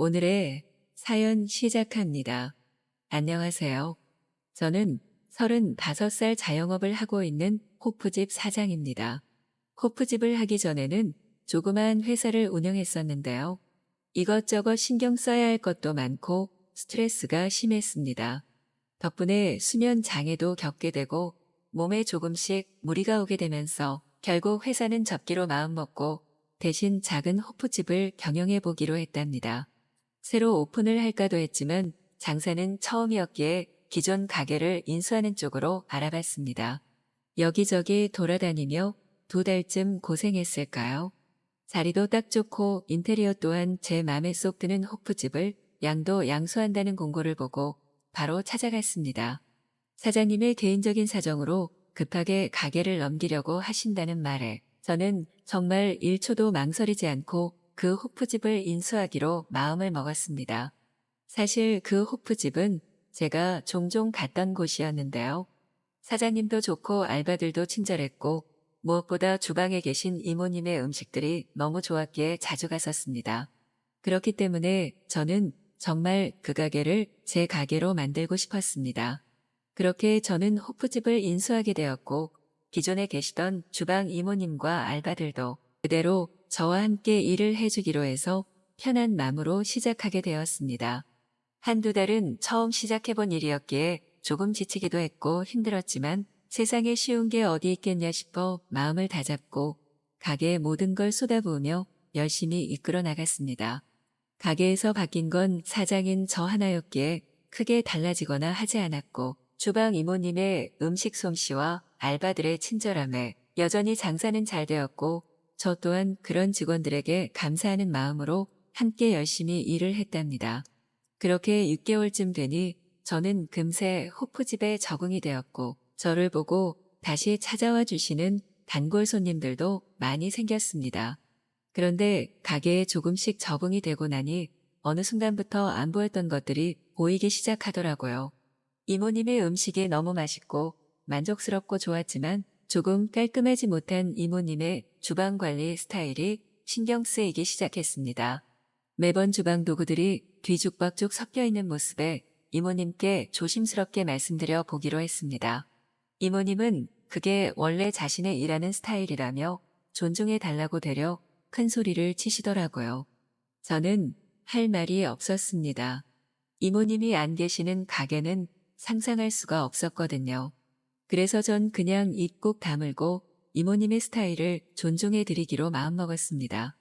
오늘의 사연 시작합니다. 안녕하세요. 저는 35살 자영업을 하고 있는 호프집 사장입니다. 호프집을 하기 전에는 조그만 회사를 운영했었는데요. 이것저것 신경 써야 할 것도 많고 스트레스가 심했습니다. 덕분에 수면 장애도 겪게 되고 몸에 조금씩 무리가 오게 되면서 결국 회사는 접기로 마음먹고 대신 작은 호프집을 경영해 보기로 했답니다. 새로 오픈을 할까도 했지만 장사는 처음이었기에 기존 가게를 인수하는 쪽으로 알아봤습니다. 여기저기 돌아다니며 2달쯤 고생했을까요? 자리도 딱 좋고 인테리어 또한 제 맘에 쏙 드는 호프집을 양도 양수한다는 공고를 보고 바로 찾아갔습니다. 사장님의 개인적인 사정으로 급하게 가게를 넘기려고 하신다는 말에 저는 정말 1초도 망설이지 않고 그 호프집을 인수하기로 마음을 먹었습니다. 사실 그 호프집은 제가 종종 갔던 곳이었는데요. 사장님도 좋고 알바들도 친절했고 무엇보다 주방에 계신 이모님의 음식들이 너무 좋았기에 자주 갔었습니다. 그렇기 때문에 저는 정말 그 가게를 제 가게로 만들고 싶었습니다. 그렇게 저는 호프집을 인수하게 되었고 기존에 계시던 주방 이모님과 알바들도 그대로 저와 함께 일을 해주기로 해서 편한 마음으로 시작하게 되었습니다. 한두 달은 처음 시작해본 일이었기에 조금 지치기도 했고 힘들었지만 세상에 쉬운 게 어디 있겠냐 싶어 마음을 다잡고 가게에 모든 걸 쏟아부으며 열심히 이끌어 나갔습니다. 가게에서 바뀐 건 사장인 저 하나였기에 크게 달라지거나 하지 않았고 주방 이모님의 음식 솜씨와 알바들의 친절함에 여전히 장사는 잘 되었고 저 또한 그런 직원들에게 감사하는 마음으로 함께 열심히 일을 했답니다. 그렇게 6개월쯤 되니 저는 금세 호프집에 적응이 되었고 저를 보고 다시 찾아와 주시는 단골 손님들도 많이 생겼습니다. 그런데 가게에 조금씩 적응이 되고 나니 어느 순간부터 안 보였던 것들이 보이기 시작하더라고요. 이모님의 음식이 너무 맛있고 만족스럽고 좋았지만 조금 깔끔하지 못한 이모님의 주방 관리 스타일이 신경 쓰이기 시작했습니다. 매번 주방 도구들이 뒤죽박죽 섞여 있는 모습에 이모님께 조심스럽게 말씀드려 보기로 했습니다. 이모님은 그게 원래 자신의 일하는 스타일이라며 존중해 달라고 되려 큰 소리를 치시더라고요. 저는 할 말이 없었습니다. 이모님이 안 계시는 가게는 상상할 수가 없었거든요. 그래서 전 그냥 입 꼭 다물고 이모님의 스타일을 존중해 드리기로 마음먹었습니다.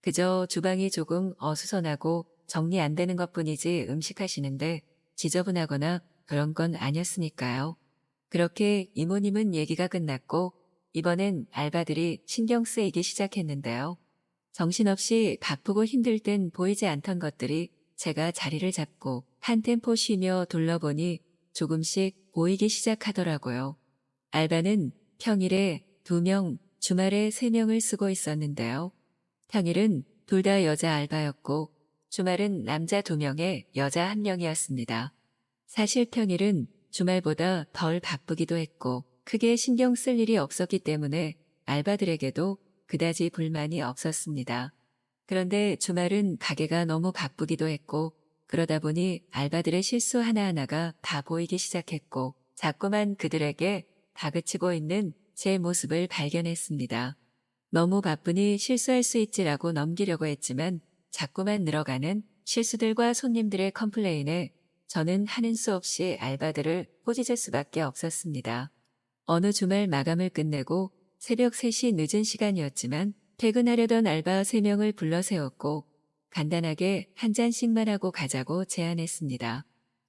그저 주방이 조금 어수선하고 정리 안 되는 것뿐이지 음식하시는데 지저분하거나 그런 건 아니었으니까요. 그렇게 이모님은 얘기가 끝났고 이번엔 알바들이 신경 쓰이기 시작했는데요. 정신없이 바쁘고 힘들 땐 보이지 않던 것들이 제가 자리를 잡고 한 템포 쉬며 둘러보니 조금씩 보이기 시작하더라고요. 알바는 평일에 2명, 주말에 3명을 쓰고 있었는데요. 평일은 둘 다 여자 알바였고 주말은 남자 2명에 여자 1명이었습니다. 사실 평일은 주말보다 덜 바쁘기도 했고 크게 신경 쓸 일이 없었기 때문에 알바들에게도 그다지 불만이 없었습니다. 그런데 주말은 가게가 너무 바쁘기도 했고 그러다 보니 알바들의 실수 하나하나가 다 보이기 시작했고 자꾸만 그들에게 다그치고 있는 제 모습을 발견했습니다. 너무 바쁘니 실수할 수 있지라고 넘기려고 했지만 자꾸만 늘어가는 실수들과 손님들의 컴플레인에 저는 하는 수 없이 알바들을 꾸짖을 수밖에 없었습니다. 어느 주말 마감을 끝내고 새벽 3시 늦은 시간이었지만 퇴근하려던 알바 3명을 불러 세웠고 간단하게 한 잔씩만 하고 가자고 제안했습니다.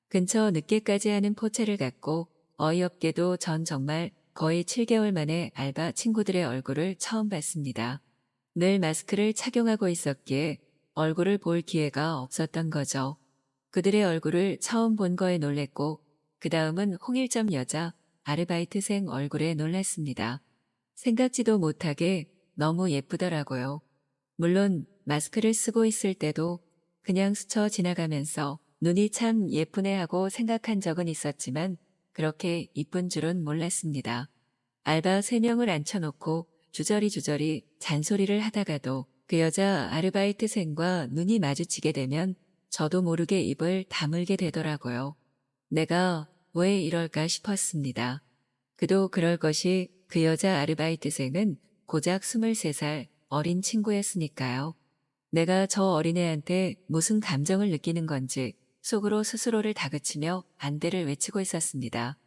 근처 늦게까지 하는 포차를 갖고 어이없게도 전 정말 거의 7개월 만에 알바 친구들의 얼굴을 처음 봤습니다. 늘 마스크를 착용하고 있었기에 얼굴을 볼 기회가 없었던 거죠. 그들의 얼굴을 처음 본 거에 놀랬고 그 다음은 홍일점 여자 아르바이트생 얼굴에 놀랐습니다. 생각지도 못하게 너무 예쁘더라고요. 물론 마스크를 쓰고 있을 때도 그냥 스쳐 지나가면서 눈이 참 예쁘네 하고 생각한 적은 있었지만 그렇게 이쁜 줄은 몰랐습니다. 알바 3명을 앉혀놓고 주저리 잔소리를 하다가도 그 여자 아르바이트생과 눈이 마주치게 되면 저도 모르게 입을 다물게 되더라고요. 내가 왜 이럴까 싶었습니다. 그도 그럴 것이 그 여자 아르바이트생은 고작 23살 어린 친구였으니까요. 내가 저 어린애한테 무슨 감정을 느끼는 건지 속으로 스스로를 다그치며 반대를 외치고 있었습니다.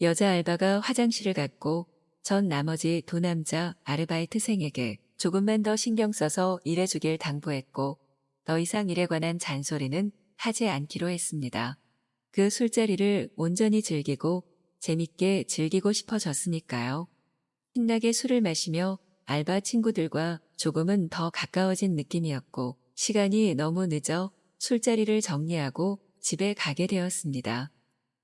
여자 알바가 화장실을 갔고 전 나머지 두 남자 아르바이트생에게 조금만 더 신경 써서 일해주길 당부했고 더 이상 일에 관한 잔소리는 하지 않기로 했습니다. 그 술자리를 온전히 즐기고 재밌게 즐기고 싶어졌으니까요. 신나게 술을 마시며 알바 친구들과 조금은 더 가까워진 느낌이었고 시간이 너무 늦어 술자리를 정리하고 집에 가게 되었습니다.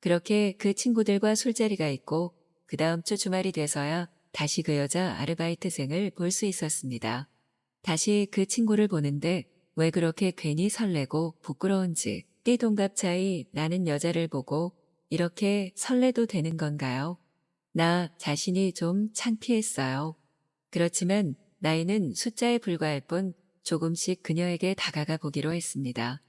그렇게 그 친구들과 술자리가 있고 그 다음 주 주말이 돼서야 다시 그 여자 아르바이트생을 볼 수 있었습니다. 다시 그 친구를 보는데 왜 그렇게 괜히 설레고 부끄러운지 띠동갑 차이 나는 여자를 보고 이렇게 설레도 되는 건가요? 나 자신이 좀 창피했어요. 그렇지만 나이는 숫자에 불과할 뿐 조금씩 그녀에게 다가가 보기로 했습니다.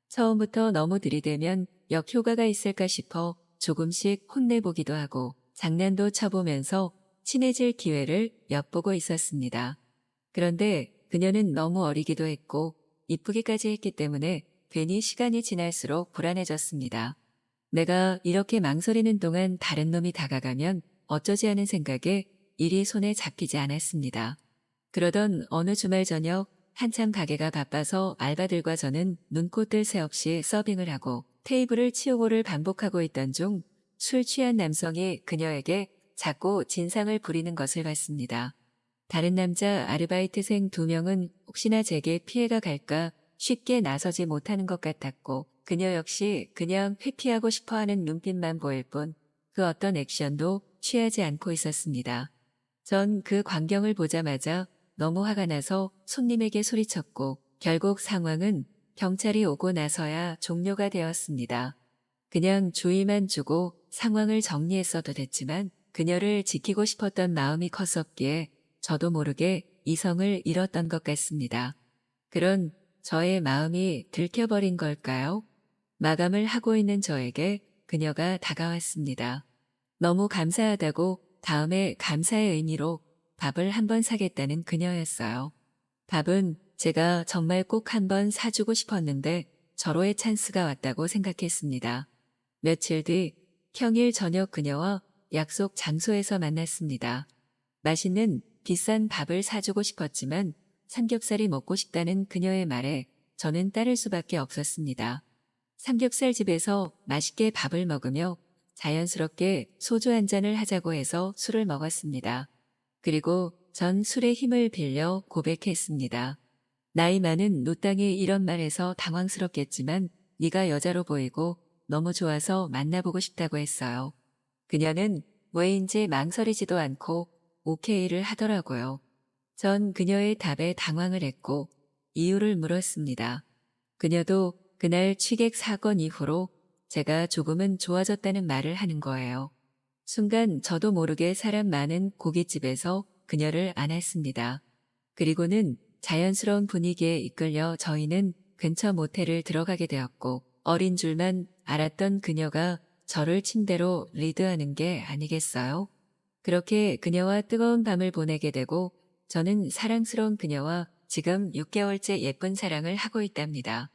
처음부터 너무 들이대면 역효과가 있을까 싶어 조금씩 혼내보기도 하고 장난도 쳐보면서 친해질 기회를 엿보고 있었습니다. 그런데 그녀는 너무 어리기도 했고 이쁘기까지 했기 때문에 괜히 시간이 지날수록 불안해졌습니다. 내가 이렇게 망설이는 동안 다른 놈이 다가가면 어쩌지 하는 생각에 일이 손에 잡히지 않았습니다. 그러던 어느 주말 저녁 한참 가게가 바빠서 알바들과 저는 눈코 뜰 새 없이 서빙을 하고 테이블을 치우고를 반복하고 있던 중 술 취한 남성이 그녀에게 자꾸 진상을 부리는 것을 봤습니다. 다른 남자 아르바이트생 2명은 혹시나 제게 피해가 갈까 쉽게 나서지 못하는 것 같았고 그녀 역시 그냥 회피하고 싶어하는 눈빛만 보일 뿐 그 어떤 액션도 취하지 않고 있었습니다. 전 그 광경을 보자마자 너무 화가 나서 손님에게 소리쳤고 결국 상황은 경찰이 오고 나서야 종료가 되었습니다. 그냥 주의만 주고 상황을 정리했어도 됐지만 그녀를 지키고 싶었던 마음이 컸었기에 저도 모르게 이성을 잃었던 것 같습니다. 그런 저의 마음이 들켜버린 걸까요? 마감을 하고 있는 저에게 그녀가 다가왔습니다. 너무 감사하다고 다음에 감사의 의미로 밥을 한번 사겠다는 그녀였어요. 밥은 제가 정말 꼭 한번 사주고 싶었는데 절호의 찬스가 왔다고 생각했습니다. 며칠 뒤 평일 저녁 그녀와 약속 장소에서 만났습니다. 맛있는 비싼 밥을 사주고 싶었지만 삼겹살이 먹고 싶다는 그녀의 말에 저는 따를 수밖에 없었습니다. 삼겹살 집에서 맛있게 밥을 먹으며 자연스럽게 소주 한 잔을 하자고 해서 술을 먹었습니다. 그리고 전 술의 힘을 빌려 고백했습니다. 나이 많은 노땅이 이런 말해서 당황스럽겠지만 네가 여자로 보이고 너무 좋아서 만나보고 싶다고 했어요. 그녀는 왜인지 망설이지도 않고 오케이를 하더라고요. 전 그녀의 답에 당황을 했고 이유를 물었습니다. 그녀도 그날 취객 사건 이후로 제가 조금은 좋아졌다는 말을 하는 거예요. 순간 저도 모르게 사람 많은 고깃집에서 그녀를 안았습니다. 그리고는 자연스러운 분위기에 이끌려 저희는 근처 모텔을 들어가게 되었고 어린 줄만 알았던 그녀가 저를 침대로 리드하는 게 아니겠어요? 그렇게 그녀와 뜨거운 밤을 보내게 되고 저는 사랑스러운 그녀와 지금 6개월째 예쁜 사랑을 하고 있답니다.